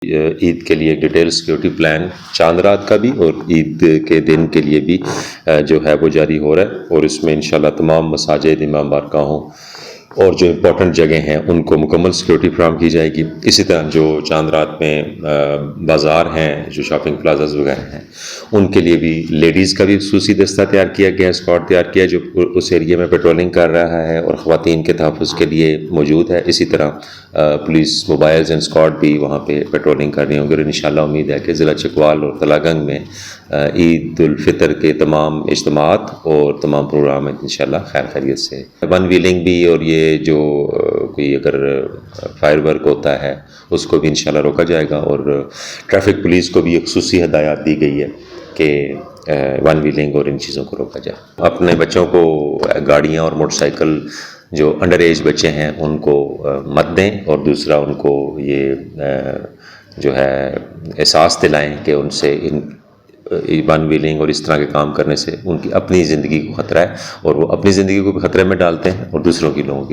عید کے لیے ایک ڈیٹیل سیکیورٹی پلان چاند رات کا بھی اور عید کے دن کے لیے بھی جو ہے وہ جاری ہو رہا ہے، اور اس میں انشاءاللہ تمام مساجد، امام بارگاہوں اور جو امپورٹنٹ جگہ ہیں ان کو مکمل سیکیورٹی فراہم کی جائے گی۔ اسی طرح جو چاند رات میں بازار ہیں، جو شاپنگ پلازاز وغیرہ ہیں، ان کے لیے بھی لیڈیز کا بھی خصوصی دستہ تیار کیا گیا ہے، اسکواڈ تیار کیا ہے جو اس ایریے میں پیٹرولنگ کر رہا ہے اور خواتین کے تحفظ کے لیے موجود ہے۔ اسی طرح پولیس موبائلز اینڈ اسکواڈ بھی وہاں پہ پیٹرولنگ کر رہے ہوں گے، اور انشاءاللہ امید ہے کہ ضلع چکوال اور تلہ گنگ میں عید الفطر کے تمام اجتماعات اور تمام پروگرام انشاءاللہ خیر خیریت سے ون ویلنگ بھی، اور یہ جو کوئی اگر فائر ورک ہوتا ہے اس کو بھی انشاءاللہ روکا جائے گا، اور ٹریفک پولیس کو بھی ایک خصوصی ہدایات دی گئی ہے کہ ون ویلنگ اور ان چیزوں کو روکا جائے۔ اپنے بچوں کو گاڑیاں اور موٹر سائیکل جو انڈر ایج بچے ہیں ان کو مت دیں، اور دوسرا ان کو یہ جو ہے احساس دلائیں کہ ان سے ون ویلنگ اور اس طرح کے کام کرنے سے ان کی اپنی زندگی کو خطرہ ہے، اور وہ اپنی زندگی کو بھی خطرے میں ڈالتے ہیں اور دوسروں کی لوگوں کی